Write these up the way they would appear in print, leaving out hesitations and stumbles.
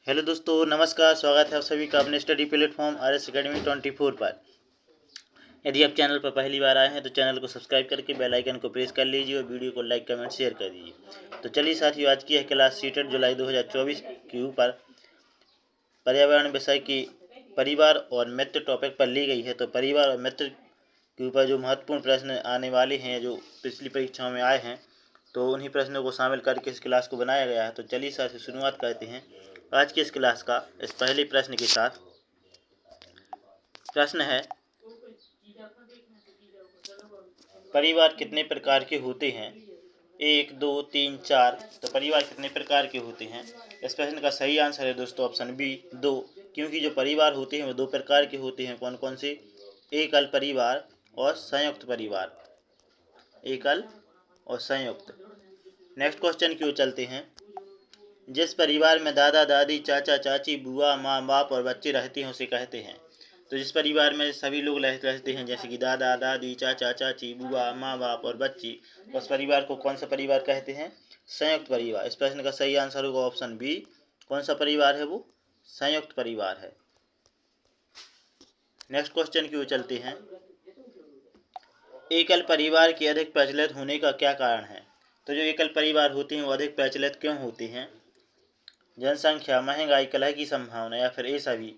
Hello दोस्तों, नमस्कार। स्वागत है आप सभी का अपने स्टडी प्लेटफॉर्म RS Academy 24 पर। यदि आप चैनल पर पहली बार आए हैं तो चैनल को सब्सक्राइब करके बेल आइकन को प्रेस कर लीजिए और वीडियो को लाइक कमेंट शेयर कर दीजिए। तो चलिए साथियों, आज की है क्लास सीटेट जुलाई 2024 के ऊपर पर्यावरण विषय की परिवार और मित्र टॉपिक पर ली गई है। तो परिवार और मित्र के ऊपर जो महत्वपूर्ण प्रश्न आने वाले हैं, जो पिछली परीक्षाओं में आए हैं, तो उन्हीं प्रश्नों को शामिल करके इस क्लास को बनाया गया है। तो चलिए साथियों, शुरुआत करते हैं आज की इस क्लास का इस पहले प्रश्न के साथ। प्रश्न है, परिवार कितने प्रकार के होते हैं? 1, 2, 3, 4। तो परिवार कितने प्रकार के होते हैं? इस प्रश्न का सही आंसर है दोस्तों ऑप्शन बी 2, क्योंकि जो परिवार होते हैं वो 2 प्रकार के होते हैं। कौन कौन से? एकल परिवार और संयुक्त परिवार। एकल और संयुक्त। नेक्स्ट क्वेश्चन की ओर चलते हैं। जिस परिवार में दादा दादी, चाचा चाची, बुआ, माँ बाप और बच्चे रहते हैं उसे कहते हैं। तो जिस परिवार में सभी लोग रहते हैं, जैसे कि दादा दादी, चाचा चाची, बुआ, माँ बाप और बच्ची, उस परिवार को कौन सा परिवार कहते हैं? संयुक्त परिवार। इस प्रश्न का सही आंसर होगा ऑप्शन बी। कौन सा परिवार है वो? संयुक्त परिवार है। नेक्स्ट क्वेश्चन की ओर चलते हैं। एकल परिवार के अधिक प्रचलित होने का क्या कारण है? तो जो एकल परिवार होते हैं वो अधिक प्रचलित क्यों होते हैं? जनसंख्या, महंगाई, कलह की संभावना या फिर ये सभी?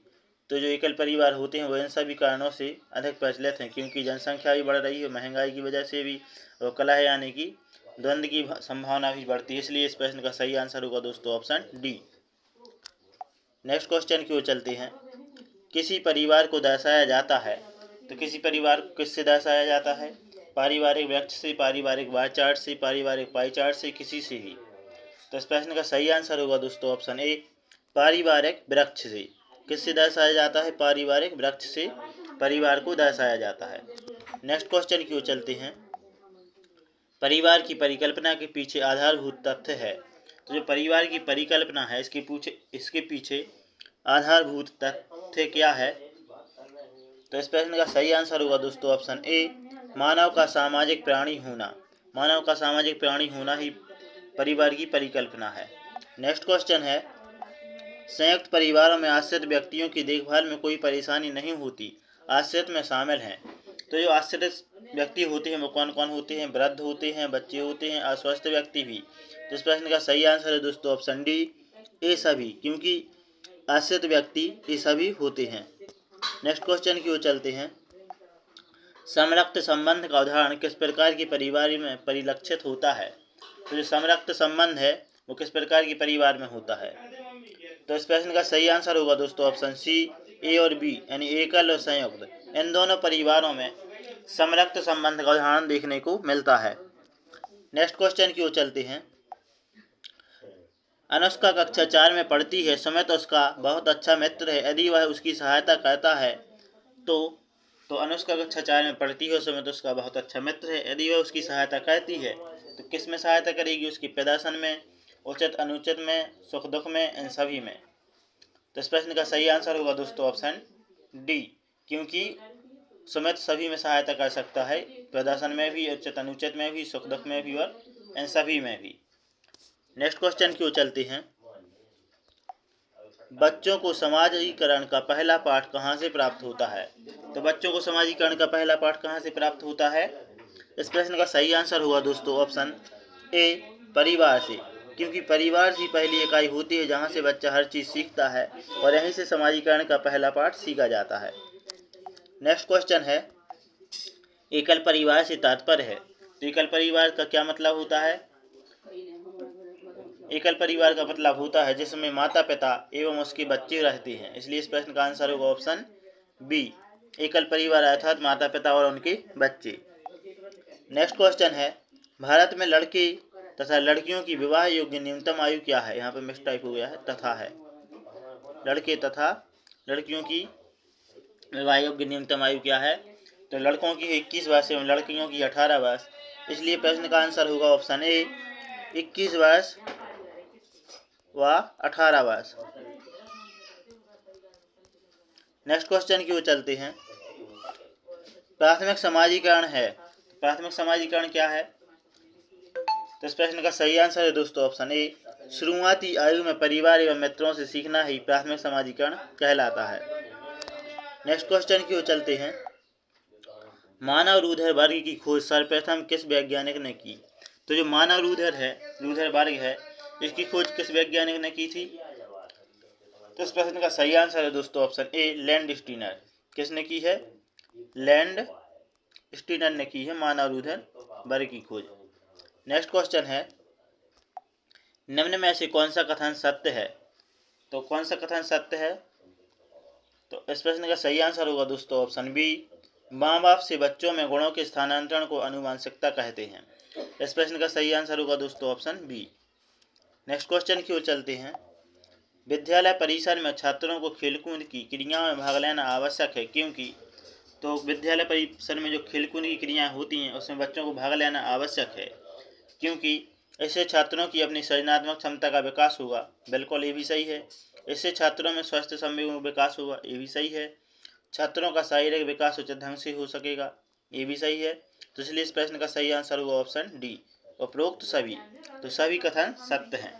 तो जो एकल परिवार होते हैं वो इन सभी कारणों से अधिक प्रचलित हैं, क्योंकि जनसंख्या भी बढ़ रही है, महंगाई की वजह से भी, और कलह यानी कि द्वंद्व की संभावना भी बढ़ती है। इसलिए इस प्रश्न का सही आंसर होगा दोस्तों ऑप्शन डी। नेक्स्ट क्वेश्चन की ओर चलते हैं। किसी परिवार को दर्शाया जाता है, तो किसी परिवार को किससे दर्शाया जाता है? पारिवारिक वृक्ष से, पारिवारिक बार चार्ट से, पारिवारिक पाई चार्ट से, किसी से भी? तो इस प्रश्न का सही आंसर होगा दोस्तों ऑप्शन ए, पारिवारिक वृक्ष से। किससे दर्शाया जाता है? पारिवारिक वृक्ष से परिवार को दर्शाया जाता है। नेक्स्ट क्वेश्चन की ओर चलते हैं। परिवार की परिकल्पना के पीछे आधारभूत तथ्य है। तो जो परिवार की परिकल्पना है, इसके पीछे आधारभूत तथ्य क्या है? तो इस प्रश्न का सही आंसर होगा दोस्तों ऑप्शन ए, मानव का सामाजिक प्राणी होना। मानव का सामाजिक प्राणी होना ही परिवार की परिकल्पना है। नेक्स्ट क्वेश्चन है, संयुक्त परिवारों में आश्रित व्यक्तियों की देखभाल में कोई परेशानी नहीं होती। आश्रित में शामिल हैं। तो जो आश्रित व्यक्ति होते हैं वो कौन कौन होते हैं? वृद्ध होते हैं, बच्चे होते हैं, अस्वस्थ व्यक्ति भी। तो इस प्रश्न का सही आंसर है दोस्तों ऑप्शन डी, ये सभी, क्योंकि आश्रित व्यक्ति ये सभी होते हैं। नेक्स्ट क्वेश्चन की ओर चलते हैं। समरक्त संबंध का उदाहरण किस प्रकार के परिवार में परिलक्षित होता है? तो जो समरक्त संबंध है वो किस प्रकार के परिवार में होता है? तो इस प्रश्न का सही आंसर होगा दोस्तों ऑप्शन सी, ए और बी, यानी एकल और संयुक्त। इन दोनों परिवारों में समरक्त संबंध का उदाहरण देखने को मिलता है। नेक्स्ट क्वेश्चन की ओर चलते हैं। अनुष्का कक्षा 4 में पढ़ती है। सुमित उसका बहुत अच्छा मित्र है। यदि वह उसकी सहायता करता है तो अनुष्का कक्षा 4 में पढ़ती है, सुमित उसका बहुत अच्छा मित्र है। यदि वह उसकी सहायता करती है तो किस में सहायता करेगी? उसके प्रदर्शन में, उचित अनुचित में, सुख दुख में, इन सभी में। तो इस प्रश्न का सही आंसर होगा दोस्तों ऑप्शन डी, क्योंकि सुमित सभी में सहायता कर सकता है, प्रदर्शन में भी, उचित अनुचित में भी, सुख दुख में भी और इन सभी में भी। नेक्स्ट क्वेश्चन की ओर चलते हैं। बच्चों को समाजीकरण का पहला पाठ कहाँ से प्राप्त होता है? तो बच्चों को समाजीकरण का पहला पाठ कहाँ से प्राप्त होता है? इस प्रश्न का सही आंसर होगा दोस्तों ऑप्शन ए, परिवार से, क्योंकि परिवार ही पहली इकाई होती है जहाँ से बच्चा हर चीज़ सीखता है और यहीं से समाजीकरण का पहला पाठ सीखा जाता है। नेक्स्ट क्वेश्चन है, एकल परिवार से तात्पर्य है। तो एकल परिवार का क्या मतलब होता है? एकल परिवार का मतलब होता है जिसमें माता पिता एवं उसके बच्चे रहते हैं। इसलिए इस प्रश्न का आंसर होगा ऑप्शन बी, एकल परिवार अर्थात माता पिता और उनके बच्चे। नेक्स्ट क्वेश्चन है, भारत में लड़के तथा लड़कियों की विवाह योग्य न्यूनतम आयु क्या है? यहाँ पे मिसटाइप हो गया है, तथा है। लड़के तथा लड़कियों की विवाह योग्य न्यूनतम आयु क्या है? तो लड़कों की 21 वर्ष एवं लड़कियों की 18 वर्ष। इसलिए प्रश्न का आंसर होगा ऑप्शन ए, 21 वर्ष व 18 वर्ष। नेक्स्ट क्वेश्चन की ओर चलते हैं। प्राथमिक समाजीकरण है। प्राथमिक समाजीकरण क्या है? तो इस प्रश्न का सही आंसर है दोस्तों ऑप्शन ए, शुरुआती आयु में परिवार एवं मित्रों से सीखना ही प्राथमिक समाजीकरण कहलाता है। नेक्स्ट क्वेश्चन की ओर चलते हैं। मानव रूधिर वर्ग की खोज सर्वप्रथम किस वैज्ञानिक ने की? तो जो मानव रूधिर वर्ग है, इसकी खोज किस वैज्ञानिक ने की थी? तो इस प्रश्न का सही आंसर है दोस्तों ऑप्शन ए, लैंड स्टीनर। किसने की है? लैंड स्टीनर ने की है मानव रूधिर वर्ग की खोज। नेक्स्ट क्वेश्चन है, निम्न में से कौन सा कथन सत्य है? तो कौन सा कथन सत्य है? तो इस प्रश्न का सही आंसर होगा दोस्तों ऑप्शन बी, माँ बाप से बच्चों में गुणों के स्थानांतरण को आनुवंशिकता कहते हैं। इस प्रश्न का सही आंसर होगा दोस्तों ऑप्शन बी। नेक्स्ट क्वेश्चन की ओर चलते हैं। विद्यालय परिसर में छात्रों को खेलकूद की क्रियाओं में भाग लेना आवश्यक है क्योंकि? तो विद्यालय परिसर में जो खेलकूद की क्रियाएं होती हैं उसमें बच्चों को भाग लेना आवश्यक है क्योंकि इससे छात्रों की अपनी सृजनात्मक क्षमता का विकास होगा। बिल्कुल, ये भी सही है। इससे छात्रों में स्वस्थ संवेगों का विकास होगा। ये भी सही है। छात्रों का शारीरिक विकास उचित ढंग से हो सकेगा। ये भी सही है। तो इसलिए इस प्रश्न का सही आंसर होगा ऑप्शन डी, उपरोक्त सभी। तो सभी कथन सत्य हैं।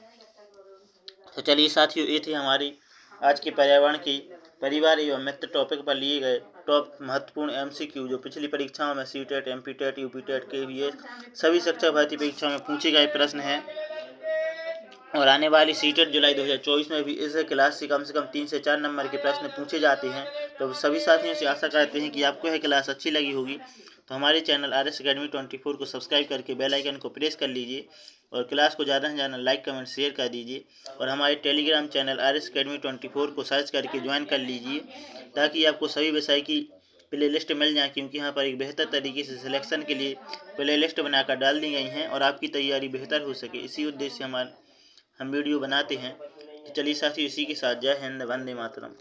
तो चलिए साथियों, ये थे हमारी आज के पर्यावरण की परिवार एवं मित्र टॉपिक पर लिए गए टॉप महत्वपूर्ण MCQ जो पिछली परीक्षाओं में सीटेट, MP-टेट, UP-टेट, KVS सभी शिक्षक भर्ती परीक्षाओं में पूछे गए प्रश्न हैं और आने वाली सीटेट जुलाई 2024 में भी इस क्लास से कम 3 से 4 नंबर के प्रश्न पूछे जाते हैं। तो सभी साथियों से आशा करते हैं कि आपको यह क्लास अच्छी लगी होगी। तो हमारे चैनल RS Academy 24 को सब्सक्राइब करके बेल आइकन को प्रेस कर लीजिए और क्लास को ज़्यादा से ज़्यादा लाइक, कमेंट, शेयर कर दीजिए और हमारे टेलीग्राम चैनल RS Academy 24 को सर्च करके ज्वाइन कर लीजिए ताकि आपको सभी विषय की प्लेलिस्ट मिल जाए, क्योंकि यहाँ पर एक बेहतर तरीके से सिलेक्शन के लिए प्लेलिस्ट बनाकर डाल दी गई हैं और आपकी तैयारी बेहतर हो सके, इसी उद्देश्य से हम वीडियो बनाते हैं। तो चलिए साथियों, इसी के साथ जय हिंद, वंदे मातरम।